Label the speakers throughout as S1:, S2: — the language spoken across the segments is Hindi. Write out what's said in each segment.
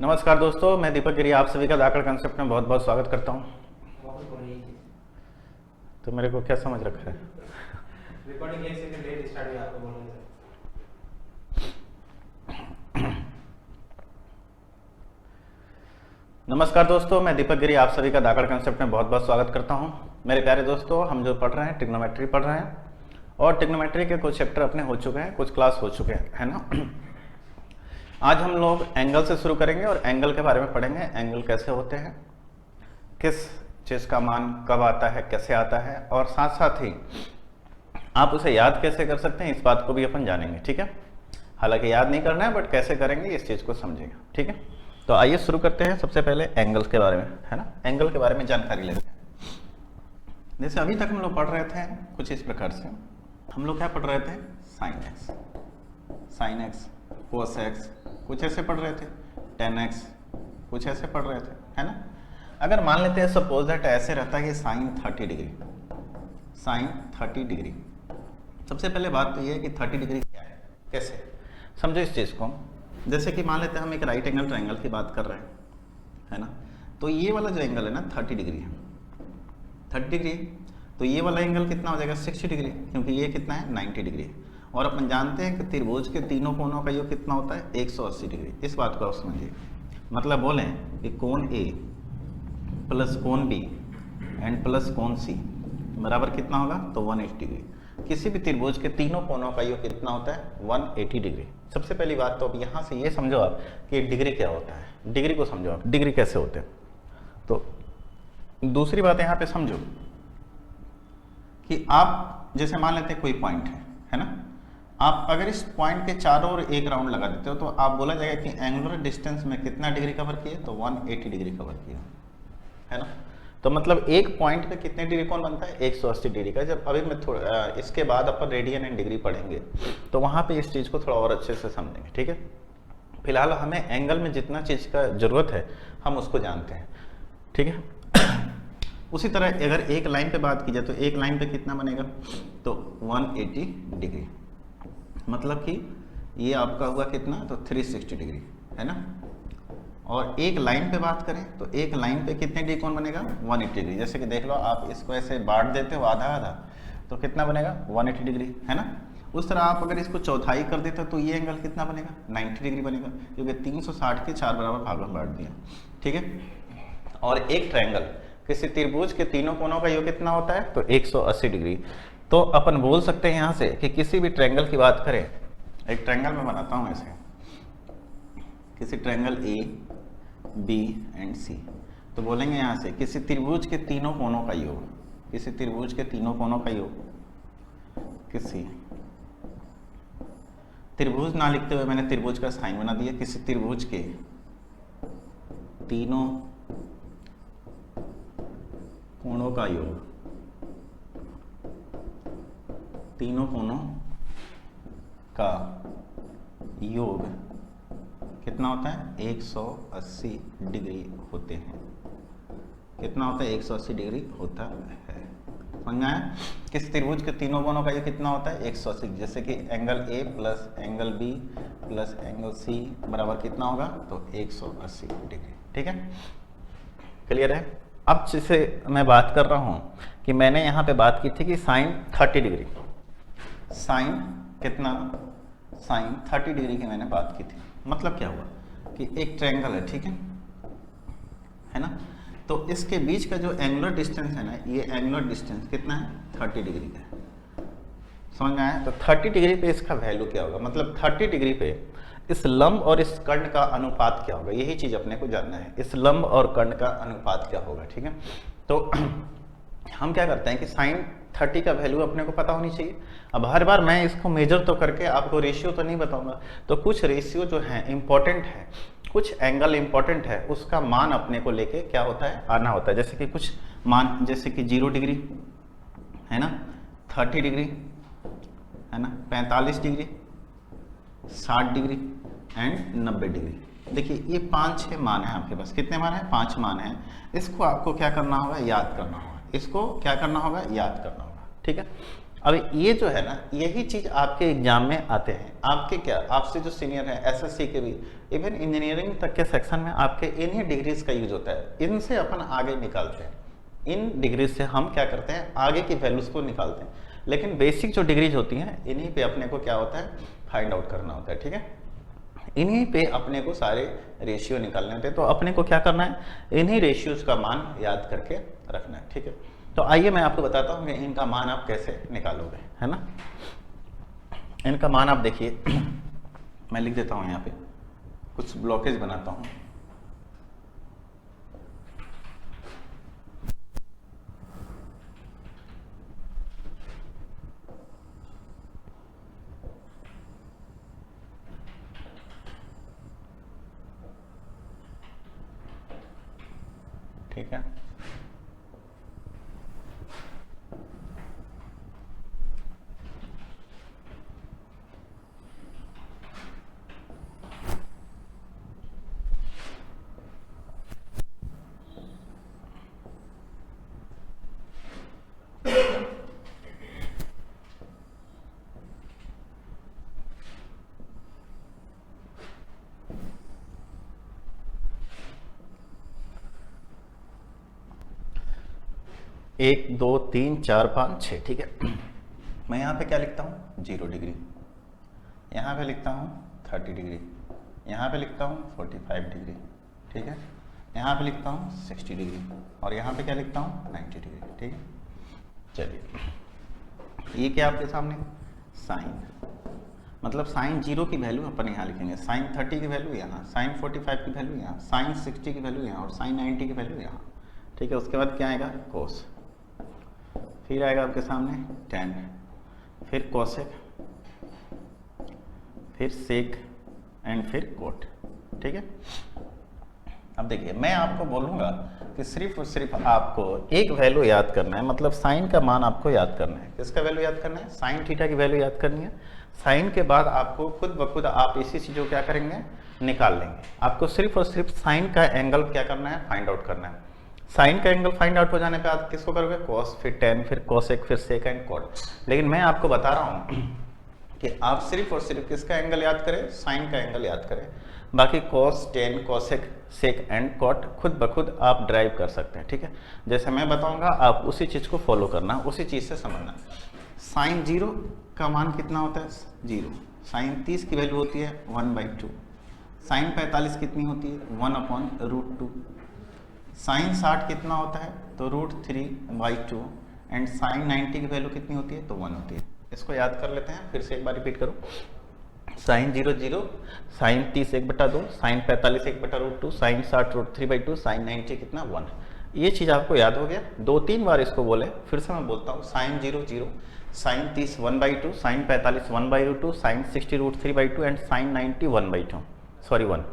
S1: नमस्कार दोस्तों, मैं दीपक गिरी आप सभी का धाकड़ कंसेप्ट में बहुत बहुत स्वागत करता हूँ। तो मेरे को क्या समझ रखा है?
S2: रिकॉर्डिंग 1 सेकंड लेट स्टार्ट हुई आपको बोलने से।
S1: नमस्कार दोस्तों, मैं दीपक गिरी आप सभी का धाकड़ कंसेप्ट में बहुत बहुत स्वागत करता हूँ। मेरे प्यारे दोस्तों, हम जो पढ़ रहे हैं ट्रिग्नोमेट्री पढ़ रहे हैं और ट्रिग्नोमेट्री के कुछ चैप्टर अपने हो चुके हैं, कुछ क्लास हो चुके हैं, है ना। आज हम लोग एंगल से शुरू करेंगे और एंगल के बारे में पढ़ेंगे। एंगल कैसे होते हैं, किस चीज़ का मान कब आता है, कैसे आता है, और साथ साथ ही आप उसे याद कैसे कर सकते हैं, इस बात को भी अपन जानेंगे। ठीक है, हालांकि याद नहीं करना है, बट कैसे करेंगे इस चीज़ को समझेंगे। ठीक है, तो आइए शुरू करते हैं। सबसे पहले एंगल्स के बारे में, है ना, एंगल के बारे में जानकारी लेते हैं। जैसे अभी तक हम लोग पढ़ रहे थे कुछ इस प्रकार से, हम लोग क्या पढ़ रहे थे, साइन एक्स, कोस एक्स, कुछ ऐसे पढ़ रहे थे, टेन एक्स, कुछ ऐसे पढ़ रहे थे, है ना। अगर मान लेते हैं सपोज दैट ऐसे रहता है कि साइन 30 डिग्री। सबसे पहले बात तो ये है कि 30 डिग्री क्या है, कैसे समझो इस चीज़ को। जैसे कि मान लेते हैं हम एक राइट एंगल ट्रायंगल की बात कर रहे हैं, है ना। तो ये वाला जो एंगल है ना 30 डिग्री है, 30 डिग्री। तो ये वाला एंगल कितना हो जाएगा, 60 डिग्री, क्योंकि ये कितना है, 90 डिग्री है। और अपन जानते हैं कि त्रिभुज के तीनों कोणों का योग कितना होता है, 180 डिग्री। इस बात को आप समझिए, मतलब बोलें कि कोण ए प्लस कोण बी एंड प्लस कोण सी बराबर कितना होगा, तो 180 डिग्री। किसी भी त्रिभुज के तीनों कोणों का योग कितना होता है, 180 डिग्री। सबसे पहली बात तो अब यहाँ से ये समझो आप कि डिग्री क्या होता है, डिग्री को समझो आप, डिग्री कैसे होते हैं। तो दूसरी बात यहाँ पे समझो कि आप जैसे मान लेते हैं कोई पॉइंट है ना। आप अगर इस पॉइंट के चारों ओर एक राउंड लगा देते हो तो आप बोला जाएगा कि एंगुलर डिस्टेंस में कितना डिग्री कवर किए, तो 180 डिग्री कवर किया, है ना। तो मतलब एक पॉइंट पे कितने डिग्री कोण बनता है, 180 डिग्री का। जब अभी मैं थोड़ा इसके बाद अपन रेडियन एंड डिग्री पढ़ेंगे तो वहाँ पे इस चीज़ को थोड़ा और अच्छे से समझेंगे। ठीक है, फिलहाल हमें एंगल में जितना चीज़ का जरूरत है हम उसको जानते हैं। ठीक है, उसी तरह अगर एक लाइन पे बात की जाए तो एक लाइन पे कितना बनेगा, तो 180 डिग्री। मतलब कि ये आपका हुआ कितना, तो 360 डिग्री, है ना। और एक लाइन पे बात करें तो एक लाइन पे कितने डिग्री कोण बनेगा, 180 डिग्री। जैसे कि देख लो, आप इसको ऐसे बांट देते हो आधा आधा, तो कितना बनेगा, 180 डिग्री, है ना। उस तरह आप अगर इसको चौथाई कर देते हो तो ये एंगल कितना बनेगा, 90 डिग्री बनेगा, क्योंकि 360 के 4 बराबर भागों में बांट दिया। ठीक है, और एक ट्रायंगल किसी त्रिभुज के तीनों कोणों का योग कितना होता है, तो 180 डिग्री। तो अपन बोल सकते हैं यहाँ से कि किसी भी ट्रायंगल की बात करें, एक ट्रायंगल में बनाता हूँ ऐसे, किसी ट्रायंगल ए बी एंड सी, तो बोलेंगे यहाँ से किसी त्रिभुज के तीनों कोणों का योग, किसी त्रिभुज के तीनों कोणों का योग, किसी त्रिभुज ना लिखते हुए मैंने त्रिभुज का साइन बना दिया, किसी त्रिभुज के तीनों कोणों का योग, तीनों कोणों का योग कितना होता है, 180 डिग्री होते हैं। कितना होता है, 180 डिग्री होता है। समझ में आया? किस त्रिभुज के तीनों कोणों का ये कितना होता है, 180। जैसे कि angle A plus angle B plus angle C बराबर कितना होगा, तो 180 डिग्री। ठीक है, क्लियर है। अब जैसे मैं बात कर रहा हूँ कि मैंने यहाँ पे बात की थी कि साइन 30 डिग्री, साइन कितना, साइन 30 डिग्री की मैंने बात की थी। मतलब क्या हुआ कि एक ट्रायंगल है, ठीक है ना। तो इसके बीच का जो एंगुलर डिस्टेंस है ना, ये एंगुलर डिस्टेंस कितना है, 30 डिग्री का है। समझ में आया? तो 30 डिग्री पे इसका वैल्यू क्या होगा, मतलब 30 डिग्री पे इस लंब और इस कर्ण का अनुपात क्या होगा, यही चीज अपने को जानना है, इस लंब और कर्ण का अनुपात क्या होगा। ठीक है, तो हम क्या करते हैं कि साइन 30 का वैल्यू अपने को पता होनी चाहिए। अब हर बार मैं इसको मेजर तो करके आपको रेशियो तो नहीं बताऊंगा, तो कुछ रेशियो जो है इंपॉर्टेंट है, कुछ एंगल इंपॉर्टेंट है, उसका मान अपने को लेके क्या होता है, आना होता है। जैसे कि कुछ मान, जैसे कि 0 डिग्री है ना, 30 डिग्री है ना, 45 डिग्री, 60 डिग्री एंड 90 डिग्री। देखिए ये 5-6 मान है आपके पास, कितने मान है, 5 मान है। इसको आपको क्या करना होगा, याद करना होगा, इसको क्या करना होगा, याद करना होगा। ठीक है, अब ये जो है ना, यही चीज़ आपके एग्जाम में आते हैं, आपके क्या, आपसे जो सीनियर हैं एसएससी के भी, इवन इंजीनियरिंग तक के सेक्शन में आपके इन्हीं डिग्रीज का यूज होता है, इनसे अपन आगे निकालते हैं, इन डिग्रीज से हम क्या करते हैं, आगे की वैल्यूज को निकालते हैं। लेकिन बेसिक जो डिग्रीज होती हैं, इन्हीं पे अपने को क्या होता है, फाइंड आउट करना होता है, ठीक है। इन्हीं पे अपने को सारे रेशियो निकालने होते हैं, तो अपने को क्या करना है, इन्हीं रेशियोज का मान याद करके रखना है, ठीक है। तो आइए मैं आपको बताता हूँ कि इनका मान आप कैसे निकालोगे, है ना। इनका मान आप देखिए, मैं लिख देता हूँ यहाँ पे, कुछ ब्लॉकेज बनाता हूँ। ठीक है, एक दो तीन चार पाँच छः, ठीक है। मैं यहाँ पे क्या लिखता हूँ, 0 डिग्री, यहाँ पे लिखता हूँ 30 डिग्री, यहाँ पे लिखता हूँ 45 डिग्री, ठीक है, यहाँ पे लिखता हूँ 60 डिग्री, और यहाँ पे क्या लिखता हूँ 90 डिग्री, ठीक है। चलिए, ये क्या आपके सामने, साइन, मतलब साइन 0 की वैल्यू अपन यहाँ लिखेंगे, साइन 30 की वैल्यू यहाँ, साइन 45 की वैल्यू यहाँ, साइन 60 की वैल्यू यहाँ, और साइन 90 की वैल्यू यहाँ, ठीक है। उसके बाद क्या आएगा, कोस, फिर आएगा आपके सामने tan, फिर कोसेक, फिर सेक, एंड फिर कोट, ठीक है। अब देखिए, मैं आपको बोलूँगा कि सिर्फ और सिर्फ आपको एक वैल्यू याद करना है, मतलब साइन का मान आपको याद करना है। किसका वैल्यू याद करना है, साइन थीटा की वैल्यू याद करनी है। साइन के बाद आपको खुद ब खुद आप इसी चीज़ को क्या करेंगे, निकाल लेंगे। आपको सिर्फ और सिर्फ साइन का एंगल क्या करना है, फाइंड आउट करना है। साइन का एंगल फाइंड आउट हो जाने पे आप किसको करोगे, कॉस, फिर टेन, फिर कोसेक, फिर सेक एंड कॉट। लेकिन मैं आपको बता रहा हूँ कि आप सिर्फ और सिर्फ किसका एंगल याद करें, साइन का एंगल याद करें। बाकी cos, tan, cosec, sec and cot खुद ब खुद आप ड्राइव कर सकते हैं, ठीक है। जैसे मैं बताऊंगा आप उसी चीज़ को फॉलो करना, उसी चीज़ से समझना। साइन 0 का मान कितना होता है, 0। साइन 30 की वैल्यू होती है 1/2। साइन 45 कितनी होती है, 1/√2। साइन 60 कितना होता है, तो √3/2। एंड साइन 90 की वैल्यू कितनी होती है, तो 1 होती है। इसको याद कर लेते हैं, फिर से एक बार रिपीट करो। Sine 0 0, sine 30 1/2, sine 45 1/√2, sine 60 √3/2, sine 90 कितना 1। ये चीज़ आपको याद हो गया। 2-3 बार इसको बोले, फिर से मैं बोलता हूँ। Sine 0 0, sine 30 1/2, sine 45 1/√2, sine 60 √3/2 and sine 90 1/2, sorry 1।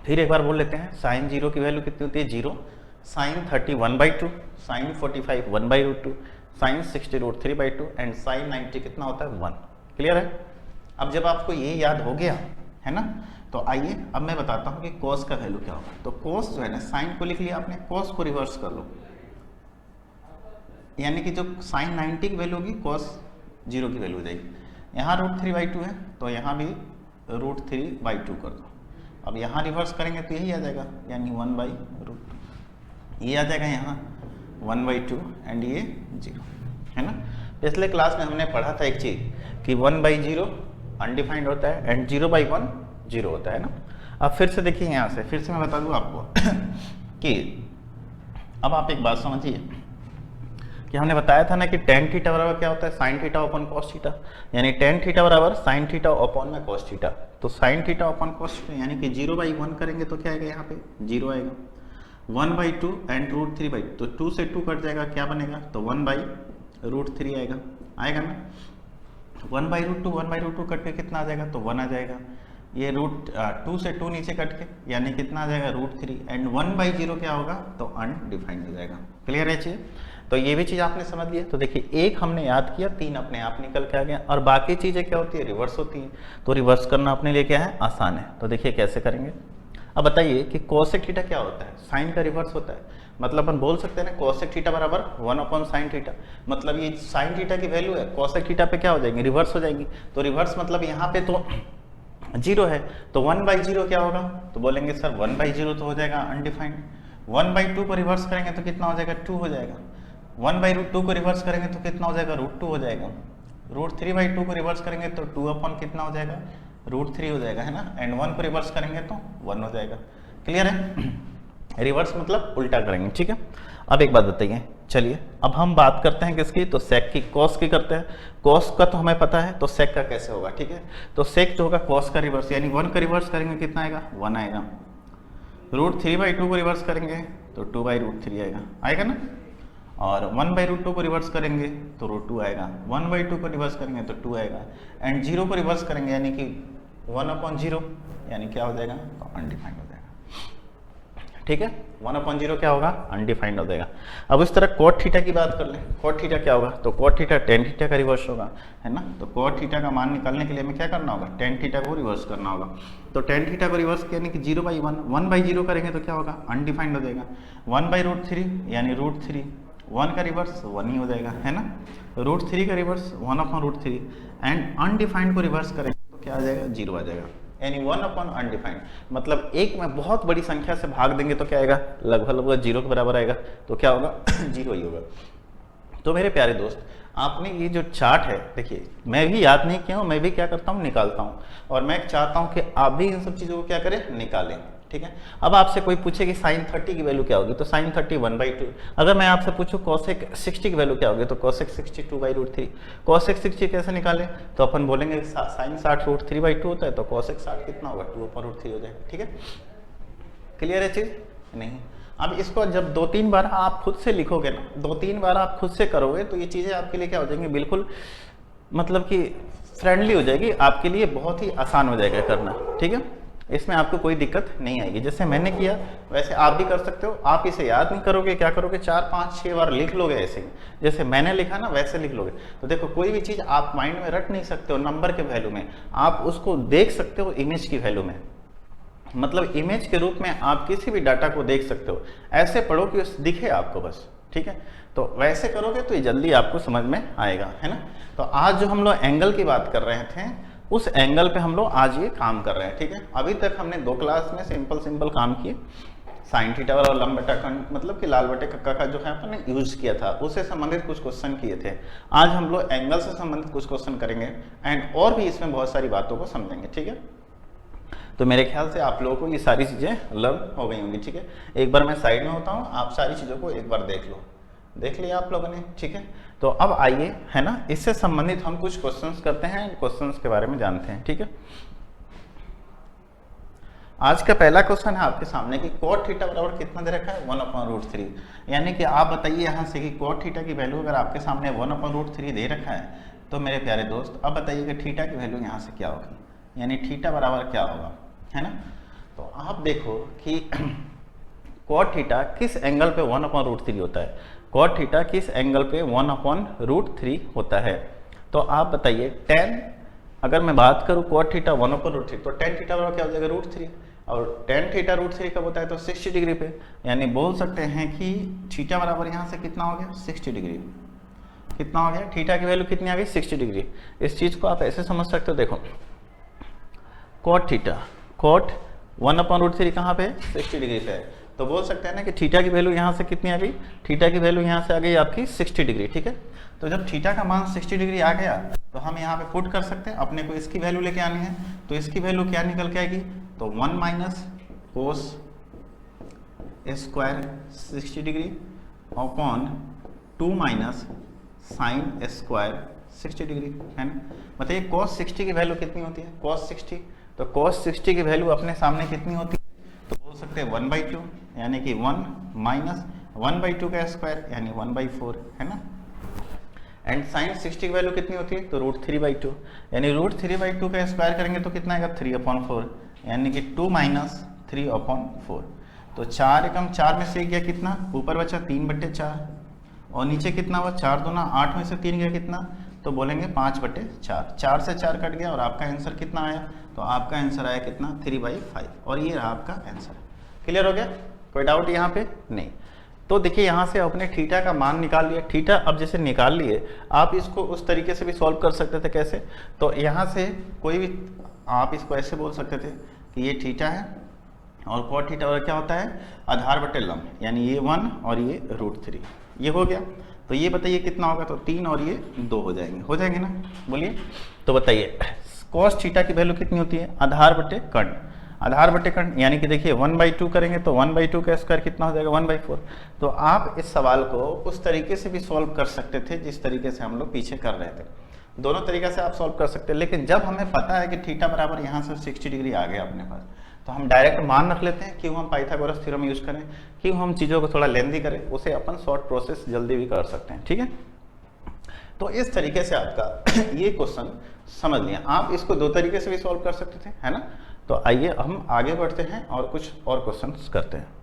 S1: फिर एक बार बोल लेते हैं। साइन 0 की वैल्यू कितनी होती है, 0। Sine 30 1/2, sine 45 1/√2, sine 60 √3/2 and sine 90 कितना होता है, 1। क्लियर है। अब जब आपको ये याद हो गया है ना, तो आइए अब मैं बताता हूँ कि कॉस का वैल्यू क्या होगा। तो कॉस जो है ना, साइन को लिख लिया आपने, कॉस को रिवर्स कर लो, यानी कि जो साइन 90 की वैल्यू होगी कॉस 0 की वैल्यू हो जाएगी। यहाँ √3/2 है, तो यहाँ भी √3/2 कर दो। अब यहाँ रिवर्स करेंगे तो यही आ जाएगा, यानी 1/√2। ये आ जाएगा यहाँ 1/2 एंड ये 0, है ना। पिछले क्लास में हमने पढ़ा था एक चीज़ कि 1/0 अनडिफाइंड होता है एंड 0/1 0 होता है ना। अब फिर से देखिए, यहाँ से फिर से मैं बता दूँ आपको कि अब आप एक बात समझिए कि हमने बताया था ना कि tan थीटा बराबर क्या होता है, sin theta upon cos theta, यानी tan थीटा बराबर sin थीटा अपॉन में cos थीटा। तो sin theta upon cos theta यानी कि 0/1 करेंगे तो क्या आएगा, यहाँ पे 0 आएगा। 1/2 एंड √3/2, तो 2 से 2 कट जाएगा, क्या बनेगा, तो 1/√3 आएगा, आएगा ना। 1/√2 1/√2 कट के कितना आ जाएगा, तो 1 आ जाएगा। ये √2 से 2 नीचे कट के यानी कितना आ जाएगा, √3 एंड 1/0 क्या होगा, तो अनडिफाइंड हो जाएगा। क्लियर है चीज़। तो ये भी चीज़ आपने समझ लिया। तो देखिए, एक हमने याद किया, 3 अपने आप निकल के आ गया, और बाकी चीज़ें क्या होती है, रिवर्स होती हैं। तो रिवर्स करना अपने लिए क्या है, आसान है। तो देखिए कैसे करेंगे। अब बताइए कि कोसेक थीटा क्या होता है? साइन का रिवर्स होता है। मतलब अपन बोल सकते हैं ना कोसेक थीटा बराबर 1/sin थीटा। मतलब ये साइन थीटा की वैल्यू है, कोसेक थीटा पे क्या हो जाएंगे? रिवर्स हो जाएंगी। तो रिवर्स मतलब यहाँ पे तो 0 है, तो 1/0 क्या होगा? तो बोलेंगे सर 1/0 तो हो जाएगा अनडिफाइंड। 1/2 को रिवर्स करेंगे तो कितना हो जाएगा? 2 हो जाएगा। 1/√2 को रिवर्स करेंगे तो कितना हो जाएगा? √2 हो जाएगा। √3/2 को रिवर्स करेंगे तो 2 अपॉन कितना हो जाएगा? √3 हो जाएगा, है ना। एंड 1 को रिवर्स करेंगे तो 1 हो जाएगा। क्लियर है? रिवर्स मतलब उल्टा करेंगे, ठीक है। अब एक बात बताइए, चलिए अब हम बात करते हैं किसकी? तो सेक की, कॉस की करते हैं। कॉस का तो हमें पता है, तो सेक का कैसे होगा? ठीक है, तो सेक जो होगा कॉस का रिवर्स, यानी 1 का रिवर्स करेंगे कितना आएगा? 1 आएगा। √3/2 को रिवर्स करेंगे तो 2/√3 आएगा, आएगा ना। और 1/√2 को रिवर्स करेंगे तो √2 आएगा। 1/2 को रिवर्स करेंगे तो 2 आएगा। एंड 0 को रिवर्स करेंगे यानी कि 1/0, यानी क्या हो जाएगा? तो अनडिफाइंड हो जाएगा, ठीक है। 1/0 क्या होगा? अनडिफाइंड हो जाएगा। अब इस तरह cot थीटा की बात कर लें। cot थीटा क्या होगा? तो cot थीटा tan थीटा का रिवर्स होगा, है ना। तो cot थीटा का मान निकालने के लिए हमें क्या करना होगा? tan थीटा को रिवर्स करना होगा। तो tan थीटा को रिवर्स यानी कि 0/1, 1/0 करेंगे तो क्या होगा? अनडिफाइंड हो जाएगा। 1/√3 यानी √3, 1 का रिवर्स 1 ही हो जाएगा, है ना। √3 का रिवर्स 1/√3 एंड अनडिफाइंड को रिवर्स करेंगे तो क्या आ जाएगा? 0 आ जाएगा, यानी 1/अनडिफाइंड। मतलब एक में बहुत बड़ी संख्या से भाग देंगे तो क्या आएगा? लगभग 0 के बराबर आएगा, तो क्या होगा? 0 ही होगा। तो मेरे प्यारे दोस्त, आपने ये जो चार्ट है, देखिए मैं भी याद नहीं किया हूँ, मैं भी क्या करता हूँ? निकालता हूँ। और मैं चाहता हूँ कि आप भी इन सब चीज़ों को क्या करें? निकालें, ठीक है। अब आपसे कोई पूछे कि sin 30 की वैल्यू क्या होगी? तो sin 30 1/2। अगर मैं आपसे पूछूं cosec 60 की वैल्यू क्या होगी? तो cosec 60 2/√3। cosec 60 कैसे निकालें? तो अपन बोलेंगे sin 60 √3/2 होता है, तो cosec 60 कितना होगा? 2/√3 हो जाएगा, ठीक है। क्लियर है चीज? नहीं। अब इसको जब 2-3 बार आप खुद से लिखोगे ना, 2-3 बार आप खुद से करोगे तो ये चीज़ें आपके लिए क्या हो जाएंगी? बिल्कुल मतलब कि फ्रेंडली हो जाएगी, आपके लिए बहुत ही आसान हो जाएगा करना, ठीक है। इसमें आपको कोई दिक्कत नहीं आएगी। जैसे मैंने किया वैसे आप भी कर सकते हो। आप इसे याद नहीं करोगे, क्या करोगे? 4-5-6 बार लिख लोगे ऐसे ही, जैसे मैंने लिखा ना वैसे लिख लोगे। तो देखो कोई भी चीज़ आप माइंड में रट नहीं सकते हो नंबर के वैल्यू में, आप उसको देख सकते हो इमेज की वैल्यू में। मतलब इमेज के रूप में आप किसी भी डाटा को देख सकते हो। ऐसे पढ़ो कि दिखे आपको बस, ठीक है। तो वैसे करोगे तो ये जल्दी आपको समझ में आएगा, है ना। तो आज जो हम लोग एंगल की बात कर रहे थे, उस एंगल पे हम लोग आज ये काम कर रहे हैं, ठीक है। अभी तक हमने 2 क्लास में सिंपल काम किए। साइन थीटा वाला लंब बटा खंड मतलब कि लाल बटे कक्का का जो है अपन ने यूज किया था, उससे संबंधित कुछ क्वेश्चन किए थे। आज हम लोग एंगल से संबंधित कुछ क्वेश्चन करेंगे एंड और भी इसमें बहुत सारी बातों को समझेंगे, ठीक है। तो मेरे ख्याल से आप लोगों को ये सारी चीज़ें लर्न हो गई होंगी, ठीक है। एक बार मैं साइड में होता हूँ, आप सारी चीज़ों को एक बार देख लिया आप लोगों ने, ठीक है। तो अब आइए, है ना, इससे संबंधित हम कुछ क्वेश्चंस करते हैं, क्वेश्चंस के बारे में जानते हैं, ठीक है। आज का पहला क्वेश्चन है आपके सामने कि cot थीटा बराबर कितना दे रखा है? 1/√3। यानी कि आप बताइए यहाँ से कि cot थीटा की वैल्यू अगर आपके सामने 1/√3 दे रखा है, तो मेरे प्यारे दोस्त अब बताइए कि थीटा की वैल्यू यहाँ से क्या होगी, यानी थीटा बराबर क्या होगा, है ना। तो आप देखो कि cot थीटा किस एंगल पे 1/√3 होता है। cot थीटा किस एंगल पे 1/√3 होता है। तो आप बताइए tan, अगर मैं बात करूँ cot थीटा 1/√3, तो tan थीटा बराबर क्या हो जाएगा? √3। और tan थीटा √3 कब होता है? तो 60 डिग्री पे। यानी बोल सकते हैं कि थीटा बराबर यहाँ से कितना हो गया? 60 डिग्री। कितना हो गया? थीटा की वैल्यू कितनी आ गई? 60 डिग्री। इस चीज़ को आप ऐसे समझ सकते हो, देखो cot थीटा, cot 1/√3 कहाँ पे? 60 डिग्री पे है। तो बोल सकते हैं ना कि थीटा की वैल्यू यहाँ से कितनी आ गई? थीटा की वैल्यू यहाँ से आ गई आपकी 60 डिग्री, ठीक है। तो जब थीटा का मान 60 डिग्री आ गया तो हम यहाँ पे पुट कर सकते हैं, अपने को इसकी वैल्यू लेके आनी है। तो इसकी वैल्यू क्या निकल के आएगी? तो 1 - cos square 60 degree upon 2 - sin square 60 degree, है ना। बताइए cos 60 की वैल्यू कितनी होती है? cos 60, तो cos 60 की वैल्यू अपने सामने कितनी होती है? तो बोल सकते हैं 1/2, यानी कि 1 - 1/2 का स्क्वायर यानी 1/4, है ना। एंड sin 60 की वैल्यू कितनी होती है? तो √3/2, यानी √3/2 का स्क्वायर करेंगे तो कितना आएगा? 3/4, यानी कि 2 - 3/4। तो 4 एकम 4 में से गया कितना? ऊपर बचा 3/4 और नीचे कितना हुआ? 4 दूना 8 में से 3 गया कितना? तो बोलेंगे 5/4, 4 से 4 कट गया और आपका आंसर कितना आया, तो आपका आंसर आया कितना 3/5 और ये रहा आपका आंसर। क्लियर हो गया, कोई डाउट यहाँ पे नहीं। तो देखिए यहाँ से अपने थीटा का मान निकाल लिया। थीटा अब जैसे निकाल लिए, आप इसको उस तरीके से भी सॉल्व कर सकते थे। कैसे, तो यहाँ से कोई भी आप इसको ऐसे बोल सकते थे कि ये थीटा है और कॉट थीटा और क्या होता है आधार बटे लंब, यानी ये 1 और ये √3, ये हो गया। तो ये बताइए कितना होगा, तो 3 और ये 2 हो जाएंगे ना, बोलिए। तो बताइए कॉस थीटा की वैल्यू कितनी होती है, आधार बटे कर्ण, आधार बटे कर्ण, यानी कि देखिए 1/2 करेंगे तो 1/2 का स्क्वायर कितना हो जाएगा 1/4। तो आप इस सवाल को उस तरीके से भी सॉल्व कर सकते थे जिस तरीके से हम लोग पीछे कर रहे थे। दोनों तरीके से आप सॉल्व कर सकते हैं, लेकिन जब हमें पता है कि थीटा बराबर यहाँ से 60 डिग्री आ गया अपने पास, तो हम डायरेक्ट मान रख लेते हैं। क्यों हम पाइथागोरस थ्योरम यूज करें, क्यों हम चीज़ों को थोड़ा लेंदी करें, उसे अपन शॉर्ट प्रोसेस जल्दी भी कर सकते हैं। ठीक है, तो इस तरीके से आपका ये क्वेश्चन समझ लिया। आप इसको दो तरीके से भी सॉल्व कर सकते थे, है ना। तो आइए हम आगे बढ़ते हैं और कुछ और क्वेश्चंस करते हैं।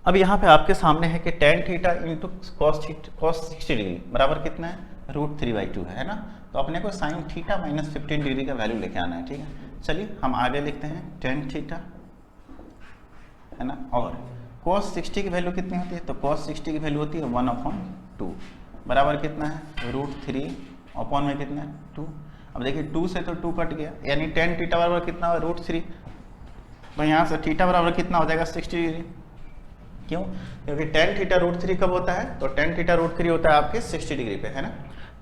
S1: अब यहाँ पे आपके सामने है कि tan theta into cos 60 degree बराबर कितना है √3/2 है ना। तो अपने को साइन थीटा माइनस 15 डिग्री का वैल्यू लेके आना है। ठीक है, चलिए हम आगे लिखते हैं tan थीटा, है ना। और cos 60 की वैल्यू कितनी होती है, तो cos 60 की वैल्यू होती है 1/2 बराबर कितना है √3 अपॉन में कितना है 2। अब देखिए 2 से तो 2 कट गया, यानी tan थीटा बराबर कितना हुआ √3। तो यहाँ से थीटा बराबर कितना हो जाएगा 60 डिग्री। क्यों, क्योंकि tan थीटा √3 कब होता है, तो tan थीटा √3 होता है आपके 60 डिग्री पे, है ना।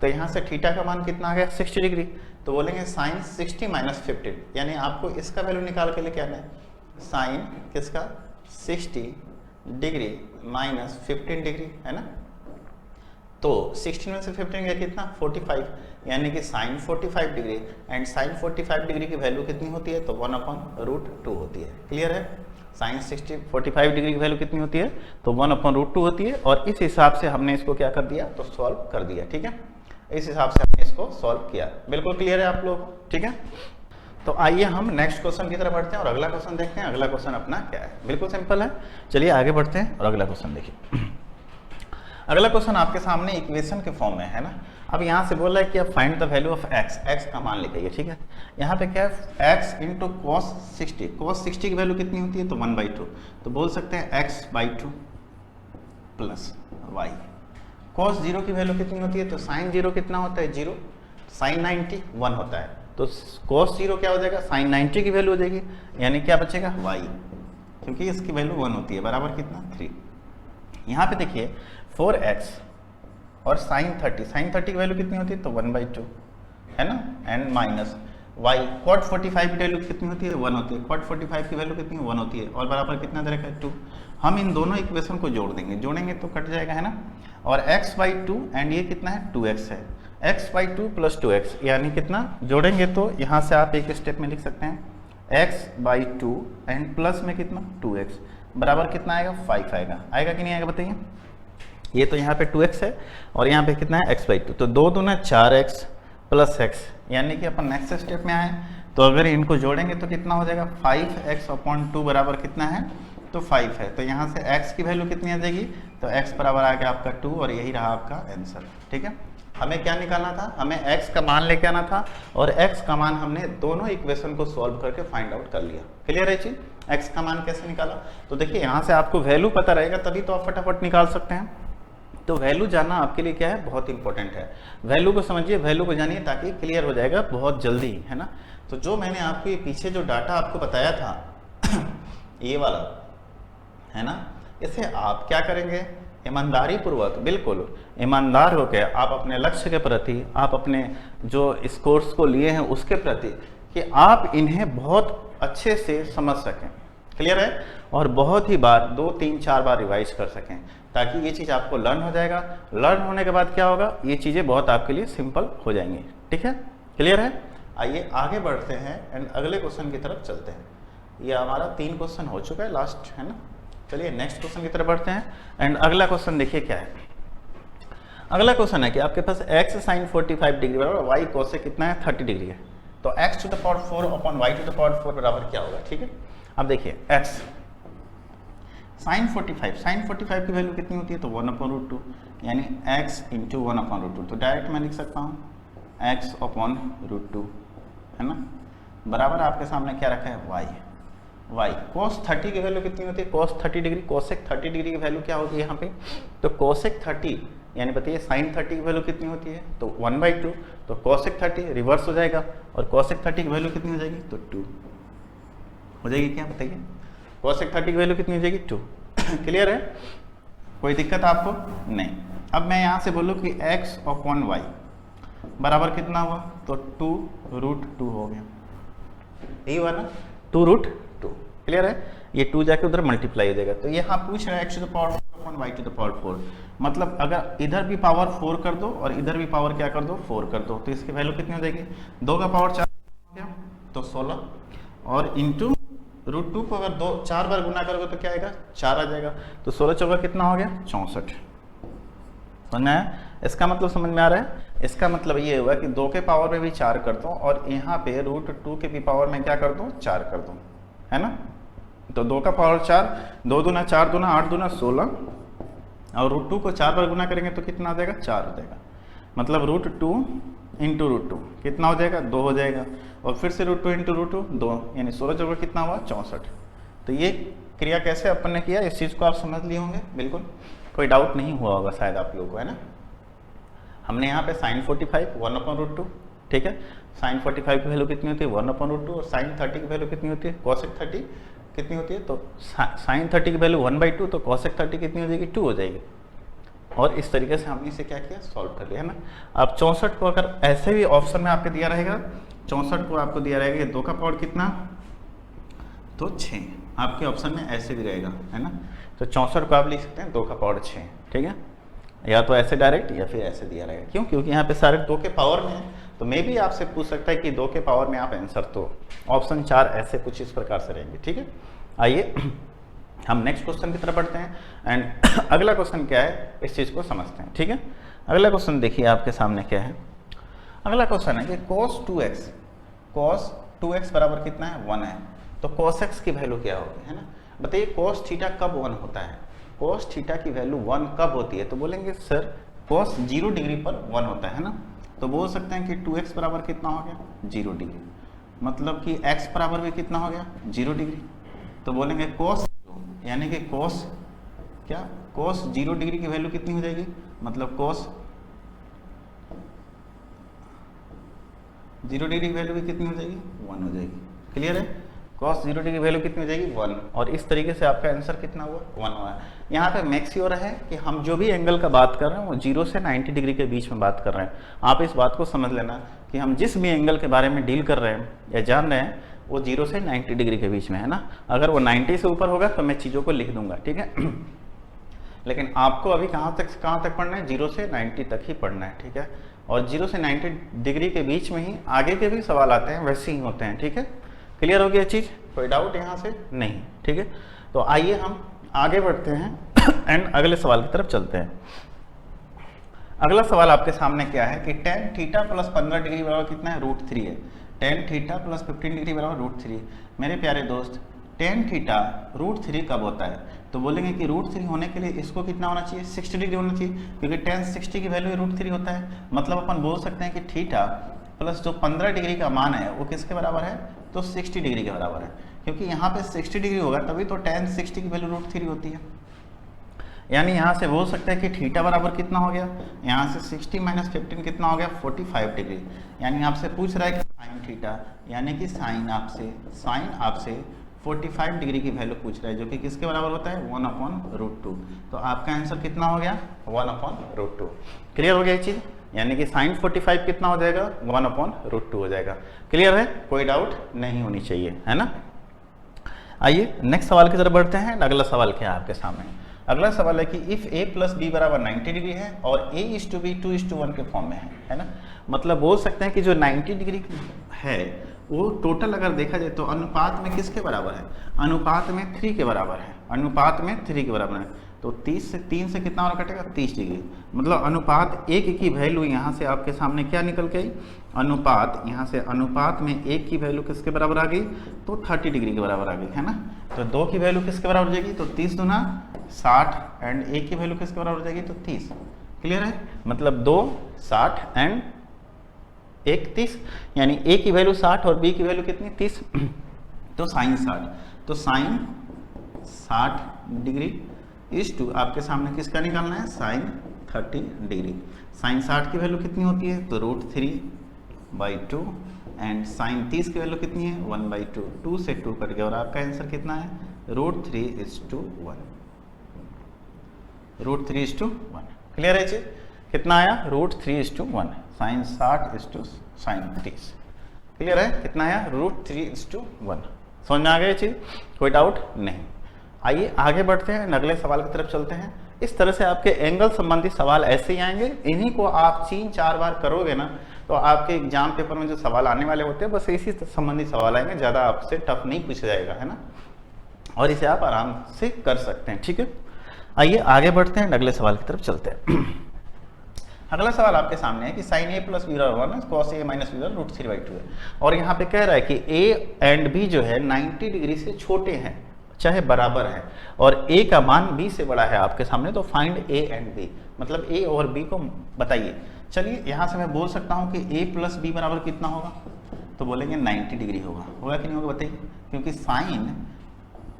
S1: तो यहाँ से थीटा का मान कितना आ गया 60 डिग्री। तो बोलेंगे साइन 60 माइनस 15, यानी आपको इसका वैल्यू निकाल के लेके आना है। साइन किसका 60 डिग्री माइनस 15 डिग्री, है ना। तो 16 में से 15 गया कितना 45, यानी कि sine 45 degree and sine 45 degree की वैल्यू कितनी होती है, तो 1/√2 होती है। क्लियर है, साइन 45 डिग्री की वैल्यू कितनी होती है, तो 1/√2 होती है। और इस हिसाब से हमने इसको क्या कर दिया, तो सॉल्व कर दिया। ठीक है, इस हिसाब से हमने इसको सॉल्व किया। बिल्कुल क्लियर है आप लोग, ठीक है। तो आइए हम नेक्स्ट क्वेश्चन की तरफ बढ़ते हैं और अगला क्वेश्चन देखते हैं। अगला क्वेश्चन अपना क्या है, बिल्कुल सिंपल है। चलिए आगे बढ़ते हैं और अगला क्वेश्चन देखिए। अगला क्वेश्चन आपके सामने इक्वेशन के फॉर्म में है ना। अब यहाँ से बोल रहा है कि अब find the value of x, x का मान लिखिए। ठीक है, यहाँ पे क्या है x इंटू कॉस 60 की वैल्यू कितनी होती है, तो 1/2। तो बोल सकते हैं x/2 प्लस y। कॉस 0 की वैल्यू कितनी होती है, तो साइन 0 कितना होता है 0, साइन 90 1 होता है। तो कॉस 0 क्या हो जाएगा, साइन 90 की वैल्यू हो जाएगी, यानी क्या बचेगा y, क्योंकि इसकी वैल्यू 1 होती है, बराबर कितना 3। यहाँ पे देखिए 4x और साइन 30 की वैल्यू कितनी होती है, तो 1/2, है ना। एंड माइनस y, cot 45 की वैल्यू कितनी होती है 1 होती है, cot 45 की वैल्यू कितनी 1 होती है, और बराबर कितना दे रखा है 2। हम इन दोनों इक्वेशन को जोड़ देंगे, जोड़ेंगे तो कट जाएगा, है ना। और x/2 एंड ये कितना है 2x है, x/2 प्लस 2x, यानी कितना जोड़ेंगे तो यहाँ से आप एक स्टेप में लिख सकते हैं x/2 एंड प्लस में कितना 2x बराबर कितना आएगा 5 आएगा कि नहीं आएगा बताइए। ये तो यहाँ पे 2x है और यहाँ पे कितना है x/2, तो 2 दूना 4x प्लस x, यानी कि अपन नेक्स्ट स्टेप में आए। तो अगर इनको जोड़ेंगे तो कितना हो जाएगा 5x/2 बराबर कितना है, तो 5 है। तो यहाँ से x की वैल्यू कितनी आ जाएगी, तो x बराबर आ गया आपका 2 और यही रहा आपका आंसर। ठीक है, हमें क्या निकालना था, हमें x का मान लेके आना था और x का मान हमने दोनों इक्वेशन को सॉल्व करके फाइंड आउट कर लिया। क्लियर है चीज, x का मान कैसे निकाला, तो देखिए यहाँ से आपको वैल्यू पता रहेगा तभी तो आप फटाफट निकाल सकते हैं। तो वैल्यू जानना आपके लिए क्या है, बहुत इंपॉर्टेंट है। वैल्यू को समझिए, वैल्यू को जानिए, ताकि क्लियर हो जाएगा बहुत जल्दी, है ना। तो जो मैंने आपको ये पीछे जो डाटा आपको बताया था ये वाला, है ना, इसे आप क्या करेंगे, ईमानदारी पूर्वक, बिल्कुल ईमानदार होकर आप अपने लक्ष्य के प्रति, आप अपने जो इस कोर्स को लिए हैं उसके प्रति, कि आप इन्हें बहुत अच्छे से समझ सकें। क्लियर है, और बहुत ही बार 2 3 4 बार रिवाइज कर सकें, ताकि ये चीज़ आपको लर्न हो जाएगा। लर्न होने के बाद क्या होगा, ये चीज़ें बहुत आपके लिए सिंपल हो जाएंगी। ठीक है, क्लियर है। आइए आगे बढ़ते हैं एंड अगले क्वेश्चन की तरफ चलते हैं। ये हमारा 3 क्वेश्चन हो चुका है लास्ट, है ना। चलिए नेक्स्ट क्वेश्चन की तरफ बढ़ते हैं एंड अगला क्वेश्चन देखिए क्या है। अगला क्वेश्चन है कि आपके पास x साइन 45 डिग्री बराबर y cos से कितना है 30 डिग्री है। तो x to the power 4 upon y to the power 4 बराबर क्या होगा। ठीक है, अब देखिए x साइन 45 की वैल्यू कितनी होती है? तो 1/√2 यानी x इंटू 1/√2। तो डायरेक्ट मैं लिख सकता हूँ x/√2 है ना, बराबर आपके सामने क्या रखा है y। cos 30 की वैल्यू कितनी होती है? cos 30 degree. cosec 30 डिग्री की वैल्यू क्या होगी यहाँ पे? तो cosec 30 यानी बताइए sin 30 की वैल्यू कितनी होती है? तो 1/2। तो cosec 30 रिवर्स हो जाएगा और cosec 30 की वैल्यू कितनी हो जाएगी? तो 2 हो जाएगी। क्या बताइए? cosec 30 की वैल्यू कितनी हो जाएगी? 2। क्लियर है? कोई दिक्कत आपको? नहीं। अब मैं यहाँ से बोलूँ कि x/y बराबर कितना हुआ? तो 2√2 हो गया। यही हुआ ना, 2√2। क्लियर है? ये 2 जाके उधर मल्टीप्लाई हो जाएगा। तो यहाँ पूछ रहा है x⁴ मतलब अगर इधर भी पावर 4 कर दो और इधर भी पावर क्या कर दो? 4 कर दो, तो इसकी वैल्यू कितनी हो जाएगी? 2 का पावर 4 हो गया तो 16 और इंटू √2 को अगर 4 बार गुना करोगे तो क्या आएगा? 4 आ जाएगा। तो 16 चौका कितना हो गया? 64। समझ में आया? इसका मतलब समझ में आ रहा है? इसका मतलब ये हुआ कि 2 के पावर में भी 4 कर दो और यहाँ पे √2 के भी पावर में क्या कर दो? 4 कर दो, है ना। तो 2 का पावर 4, 2 दूना 4 दूना 8 दूना 16 और √2 को 4 बार गुना करेंगे तो कितना आ जाएगा? 4 हो जाएगा। मतलब √2 इंटू √2 कितना हो जाएगा? 2 हो जाएगा और फिर से √2 इंटू √2 2 यानी 16 चौका कितना हुआ? 64। तो ये क्रिया कैसे अपन ने किया, इस चीज़ को आप समझ लिए होंगे। बिल्कुल कोई डाउट नहीं हुआ होगा शायद आप लोगों को, है ना। हमने यहाँ पे sin 45 1/√2, ठीक है। sin 45 की वैल्यू कितनी होती है? 1/√2 और sin 30 की वैल्यू कितनी होती है? cosec 30 कितनी होती है? तो sin 30 की वैल्यू 1/2 तो cosec 30 कितनी हो जाएगी? 2 हो जाएगी। और इस तरीके से हमने इसे क्या किया? सॉल्व कर लिया, है ना। अब 64 को अगर ऐसे भी ऑप्शन में आपके दिया रहेगा, 64 को आपको दिया रहेगा कि 2 का पावर कितना? तो 6 आपके ऑप्शन में ऐसे भी रहेगा, है ना। तो 64 को आप लिख सकते हैं 2 का पावर 6, ठीक है। या तो ऐसे डायरेक्ट या फिर ऐसे दिया रहेगा। क्यों? क्योंकि यहाँ पे सारे 2 के पावर में है। तो मे भी आपसे पूछ सकता है कि 2 के पावर में आप आंसर, तो ऑप्शन 4 ऐसे कुछ इस प्रकार से रहेंगे, ठीक है। आइए हम नेक्स्ट क्वेश्चन की तरफ बढ़ते हैं एंड अगला क्वेश्चन क्या है इस चीज़ को समझते हैं, ठीक है। अगला क्वेश्चन देखिए आपके सामने क्या है। अगला क्वेश्चन है कि cos 2x बराबर कितना है? 1 है। तो cos x की वैल्यू क्या होगी, है ना। बताइए cos थीटा कब 1 होता है? cos थीटा की वैल्यू 1 कब होती है? तो बोलेंगे सर cos 0 डिग्री पर 1 होता है ना। तो बोल सकते हैं कि 2x बराबर कितना हो गया? 0 डिग्री। मतलब कि x बराबर भी कितना हो गया? 0 डिग्री। तो बोलेंगे cos यानी कि cos क्या? cos 0 डिग्री की वैल्यू कितनी हो जाएगी? मतलब cos 0 डिग्री की वैल्यू भी कितनी हो जाएगी? 1 हो जाएगी। क्लियर है? cos 0 डिग्री की वैल्यू कितनी हो जाएगी? 1। और इस तरीके से आपका आंसर कितना हुआ? 1 हुआ है। यहाँ पे मेक श्योर है कि हम जो भी एंगल का बात कर रहे हैं वो 0 से 90 डिग्री के बीच में बात कर रहे हैं। आप इस बात को समझ लेना कि हम जिस भी एंगल के बारे में डील कर रहे हैं या जान रहे हैं वो 0 से 90 डिग्री के बीच में है ना। अगर वो 90 से ऊपर होगा तो मैं चीज़ों को लिख दूंगा, ठीक है। लेकिन आपको अभी कहाँ तक पढ़ना है? 0 से 90 तक ही पढ़ना है, ठीक है। और 0 से 90 डिग्री के बीच में ही आगे के भी सवाल आते हैं, वैसे ही होते हैं, ठीक है। क्लियर हो गया चीज़? कोई डाउट यहाँ से नहीं, ठीक है। तो आइए हम आगे बढ़ते हैं एंड अगले सवाल की तरफ चलते हैं। अगला सवाल आपके सामने क्या है कि tan थीटा प्लस 15 डिग्री बराबर कितना है? √3 है। tan थीटा प्लस 15 डिग्री बराबर √3। मेरे प्यारे दोस्त tan थीटा √3 कब होता है? तो बोलेंगे कि √3 होने के लिए इसको कितना होना चाहिए? 60 डिग्री होना चाहिए, क्योंकि tan 60 की वैल्यू √3 होता है। मतलब अपन बोल सकते हैं कि थीटा प्लस जो 15 डिग्री का मान है वो किसके बराबर है? तो 60 डिग्री के बराबर है, क्योंकि यहाँ पे 60 डिग्री होगा तभी तो tan 60 की वैल्यू √3 होती है। यानी यहाँ से बोल सकते हैं कि थीटा बराबर कितना हो गया? यहाँ से 60 माइनस 15 कितना हो गया? 45 डिग्री। यानी आपसे पूछ रहा है कि साइन थीटा यानी कि साइन आपसे 45 डिग्री की वैल्यू पूछ रहा है, जो कि किसके बराबर होता है? 1/√2। तो आपका आंसर कितना हो गया? 1/√2। क्लियर हो गया ये चीज़? यानी कि साइन 45 कितना हो जाएगा? 1/√2 हो जाएगा। क्लियर है? कोई डाउट नहीं होनी चाहिए, है ना। आइए नेक्स्ट सवाल की तरफ बढ़ते हैं। अगला सवाल क्या है आपके सामने? अगला सवाल है कि इफ़ a प्लस बी बराबर 90 डिग्री है और a:b 2:1 के फॉर्म में है ना। मतलब बोल सकते हैं कि जो 90 डिग्री है वो टोटल अगर देखा जाए तो अनुपात में किसके बराबर है? अनुपात में 3 के बराबर है। अनुपात में 3 के बराबर है। तो 3 से कितना और कटेगा? 30 डिग्री। मतलब अनुपात 1 की वैल्यू यहाँ से आपके सामने क्या निकल के आई? अनुपात, यहाँ से अनुपात में 1 की वैल्यू किसके बराबर आ गई, तो 30 डिग्री के बराबर आ गई, है ना। तो 2 की वैल्यू किसके बराबर हो जाएगी, तो 30 दूना 60 एंड 1 की वैल्यू किसके बराबर हो जाएगी, तो 30। क्लियर है, मतलब 2 60 एंड 1 30, यानी A की वैल्यू 60 और B की वैल्यू कितनी 30, तो साइन 60, तो साइन 60 डिग्री इज टू आपके सामने किसका निकालना है, साइन 30 डिग्री। साइन 60 की वैल्यू कितनी होती है, तो √3/2 एंड साइन 30 की वैल्यू कितनी है, 1/2, 2 से 2 कट गया और आपका आंसर कितना है, √3:1, √3:1। क्लियर है चीज, कितना आया, √3:1, साइन 60 साइन 30। क्लियर है, कितना आया, √3:1। समझ में आ गया चीज, कोई डाउट नहीं। आइए आगे बढ़ते हैं, अगले सवाल की तरफ चलते हैं। इस तरह से आपके एंगल संबंधी सवाल ऐसे ही आएंगे, इन्हीं को आप 3-4 बार करोगे ना तो आपके एग्जाम पेपर में जो सवाल आने वाले होते हैं बस इसी संबंधी सवाल आएंगे, ज़्यादा आपसे टफ नहीं पूछा जाएगा, है ना। और इसे आप आराम से कर सकते हैं, ठीक है। आइए आगे बढ़ते हैं, अगले सवाल की तरफ चलते हैं। अगला सवाल आपके सामने है कि sign A + B/1 cos A - B √3/2 है, और यहाँ पे कह रहा है कि A एंड B जो है 90 डिग्री से छोटे हैं चाहे बराबर है, और A का मान B से बड़ा है आपके सामने, तो फाइंड A एंड B, मतलब A और B को बताइए। चलिए यहाँ से मैं बोल सकता हूँ कि A + B बराबर कितना होगा, तो बोलेंगे 90 डिग्री होगा कि नहीं होगा बताइए, क्योंकि साइन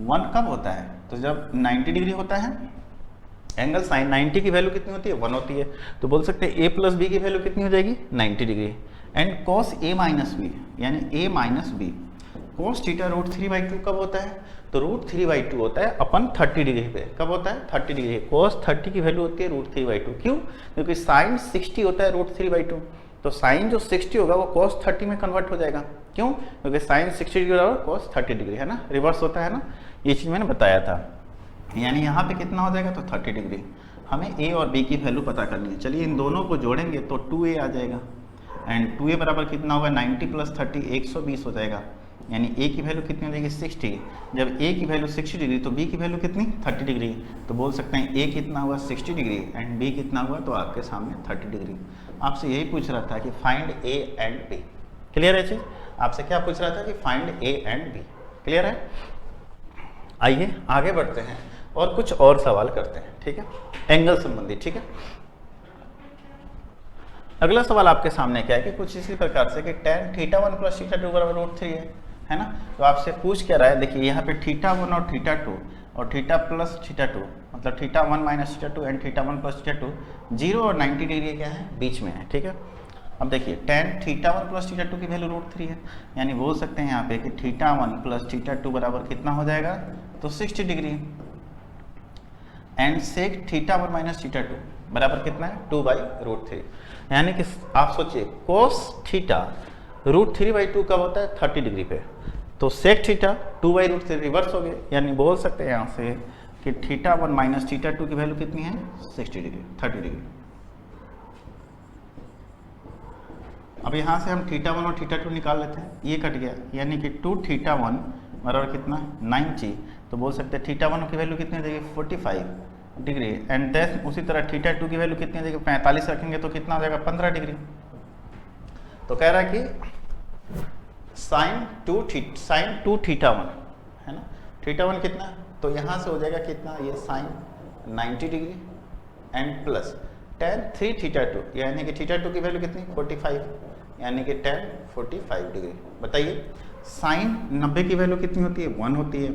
S1: 1 कब होता है, तो जब 90 डिग्री होता है। एंगल साइन 90 की वैल्यू कितनी होती है, 1 होती है, तो बोल सकते हैं A + B की वैल्यू कितनी हो जाएगी, 90 degree. And cos A - B यानी A - B cos थीटा √3/2 कब होता है, तो √3/2 होता है अपन 30 डिग्री पे, कब होता है 30 डिग्री। cos 30 की वैल्यू होती है √3/2, क्यों, क्योंकि साइन 60 होता है √3/2, तो साइन जो 60 होगा वो cos 30 में कन्वर्ट हो जाएगा, क्यों, क्योंकि साइन 60 डिग्री बराबर cos 30 डिग्री, है ना, रिवर्स होता है ना, ये चीज़ मैंने बताया था। यानी यहाँ पे कितना हो जाएगा, तो 30 डिग्री। हमें A और B की वैल्यू पता करनी है, चलिए इन दोनों को जोड़ेंगे तो 2A आ जाएगा, एंड 2A बराबर कितना होगा, 90 + 30 120 हो जाएगा, यानी A की वैल्यू कितनी हो जाएगी 60। जब A की वैल्यू 60 डिग्री तो B की वैल्यू कितनी 30 डिग्री, तो बोल सकते हैं A कितना हुआ 60 डिग्री एंड B कितना हुआ, तो आपके सामने 30 डिग्री। आपसे यही पूछ रहा था कि find A and B। Clear है चीज, आपसे क्या पूछ रहा था कि find A and B। Clear है, आइए आगे बढ़ते हैं और कुछ और सवाल करते हैं, ठीक है, एंगल संबंधी, ठीक है। अगला सवाल आपके सामने क्या है कि कुछ इसी प्रकार से कि tan θ1 + θ2 = √3 है ना, तो आपसे पूछ क्या रहा है, देखिए यहाँ पे θ1 और θ2 और θ + θ2 मतलब θ1 - θ2 एंड θ1 + θ2 0 और 90 डिग्री क्या है, बीच में है, ठीक है। अब देखिए tan θ1 + θ2 की वैल्यू √3 है, यानी बोल सकते हैं यहाँ पे कि θ1 + θ2 बराबर कितना हो जाएगा, तो 60 डिग्री। एंड सेक θ1 - θ2 बराबर कितना है, 2/√3, यानी कि आप सोचिए cos थीटा √3/2 कब होता है, 30 डिग्री पे, तो सेक थीटा 2/√3 रिवर्स हो गए, यानी बोल सकते हैं यहाँ से कि θ1 - θ2 की वैल्यू कितनी है, 60 डिग्री, 30 डिग्री। अब यहाँ से हम θ1 और θ2 निकाल लेते हैं, ये कट गया, यानी कि 2θ1 बराबर कितना 90, तो बोल सकते हैं θ1 की वैल्यू कितनी हो जाएगी 45 डिग्री, एंड देन उसी तरह θ2 की वैल्यू कितनी हो जाएगी 45 रखेंगे तो कितना हो जाएगा 15 डिग्री। तो कह रहा है कि साइन 2θ1 है ना, θ1 कितना, तो यहाँ से हो जाएगा कितना, ये sine 90 degree and plus tan 3θ2 यानी कि θ2 की वैल्यू कितनी 45, यानी कि tan 45 डिग्री। बताइए साइन 90 की वैल्यू कितनी होती है 1 होती है,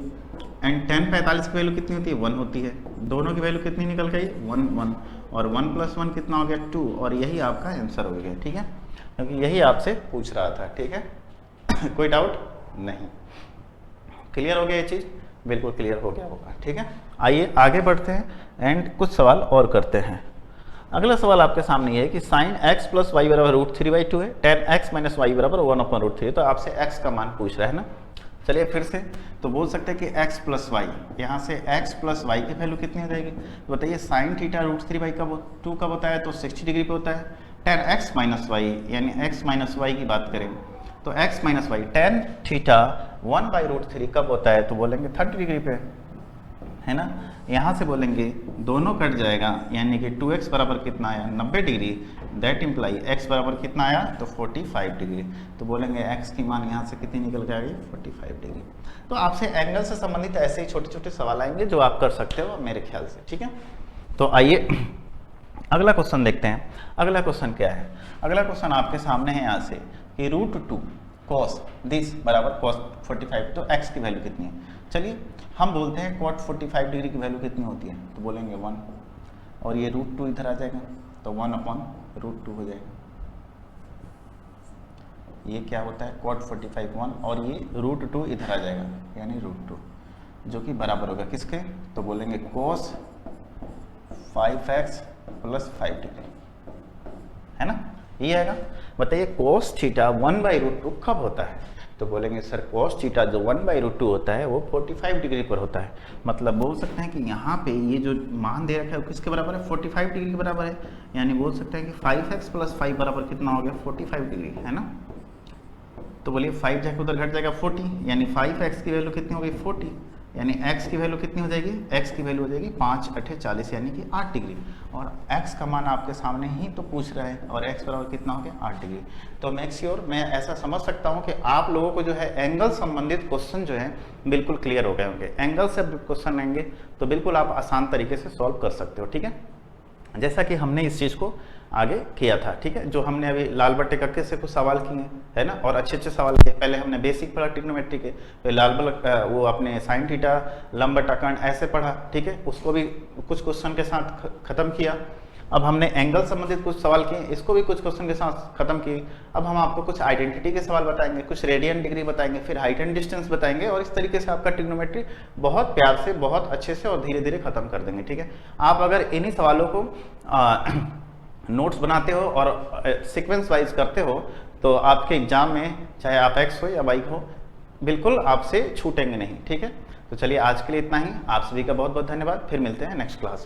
S1: एंड tan 45 की वैल्यू कितनी होती है 1 होती है, दोनों की वैल्यू कितनी निकल गई 1 1, और 1 + 1 कितना हो गया 2, और यही आपका आंसर हो गया, ठीक है, क्योंकि यही आपसे पूछ रहा था, ठीक है। कोई डाउट नहीं, क्लियर हो गया ये चीज़, बिल्कुल क्लियर हो गया होगा, ठीक है। आइए आगे बढ़ते हैं एंड कुछ सवाल और करते हैं। अगला सवाल आपके सामने ये है कि साइन x + y = √3/2 है, tan x - y = 1/√3, तो आपसे x का मान पूछ रहा है ना। चलिए फिर से, तो बोल सकते हैं कि x + y, यहाँ से x + y की वैल्यू कितनी हो जाएगी, तो बताइए साइन थीटा √3/2 कब होता है, तो 60 डिग्री पे होता है। tan x - y यानी x - y की बात करें तो x - y tan θ 1/√3 कब होता है, तो बोलेंगे 30 डिग्री पे, है ना। यहाँ से बोलेंगे दोनों कट जाएगा, यानी कि 2x बराबर कितना आया 90 डिग्री, दैट इम्प्लाई x बराबर कितना आया तो 45 डिग्री। तो बोलेंगे x की मान यहाँ से कितनी निकल के आ गई 45 डिग्री। तो आपसे एंगल से संबंधित ऐसे ही छोटे छोटे सवाल आएंगे जो आप कर सकते हो मेरे ख्याल से, ठीक है। तो आइए अगला क्वेश्चन देखते हैं। अगला क्वेश्चन क्या है? अगला क्वेश्चन आपके सामने है यहाँ से कि √2 cos दिस बराबर cos 45, तो x की वैल्यू कितनी है? चलिए हम बोलते हैं cot 45 डिग्री की वैल्यू कितनी होती है, तो बोलेंगे 1, और ये √2 इधर आ जाएगा तो 1/√2 हो जाएगा। ये क्या होता है cot 45 1, और ये √2 इधर आ जाएगा यानी √2, जो कि बराबर होगा किसके, तो बोलेंगे cos 5x + 5 डिग्री, है ना। ये आएगा। बताइए cos थीटा 1/√2 कब होता है, तो बोलेंगे सर cos थीटा जो 1/√2 होता है वो 45 डिग्री पर होता है। मतलब बोल सकते हैं कि यहाँ पे ये जो मान दे रखा है वो किसके बराबर है 45 डिग्री के बराबर है, यानी बोल सकते हैं कि 5x + 5 बराबर कितना हो गया 45 डिग्री, है ना। तो बोलिए 5 जाके उधर घट जाएगा 40, यानी 5x की वैल्यू कितनी हो गई 40, यानी x की वैल्यू कितनी हो जाएगी, x की वैल्यू हो जाएगी 5 × 8 = 40, यानी कि 8 डिग्री। और x का मान आपके सामने ही तो पूछ रहा है, और x बराबर कितना हो गया 8 डिग्री। तो मेक श्योर मैं ऐसा समझ सकता हूँ कि आप लोगों को जो है एंगल संबंधित क्वेश्चन जो है बिल्कुल क्लियर हो गए होंगे। एंगल से क्वेश्चन आएंगे तो बिल्कुल आप आसान तरीके से सॉल्व कर सकते हो, ठीक है। जैसा कि हमने इस चीज़ को आगे किया था, ठीक है, जो हमने अभी लाल बट्टे कक्के से कुछ सवाल किए, है ना, और अच्छे अच्छे सवाल किए। पहले हमने बेसिक पढ़ा ट्रिग्नोमेट्री के, फिर लाल बल वो अपने साइन थीटा लंब बटाखंड ऐसे पढ़ा, ठीक है, उसको भी कुछ क्वेश्चन के साथ खत्म किया। अब हमने एंगल संबंधित कुछ सवाल किए, इसको भी कुछ क्वेश्चन के साथ खत्म किए। अब हम आपको कुछ आइडेंटिटी के सवाल बताएंगे, कुछ रेडियन डिग्री बताएंगे, फिर हाइट एंड डिस्टेंस बताएंगे, और इस तरीके से आपका ट्रिग्नोमेट्री बहुत प्यार से, बहुत अच्छे से और धीरे धीरे खत्म कर देंगे, ठीक है। आप अगर इन्हीं सवालों को नोट्स बनाते हो और सीक्वेंस वाइज करते हो तो आपके एग्जाम में चाहे आप x हो या y हो बिल्कुल आपसे छूटेंगे नहीं, ठीक है। तो चलिए आज के लिए इतना ही। आप सभी का बहुत बहुत धन्यवाद। फिर मिलते हैं नेक्स्ट क्लास।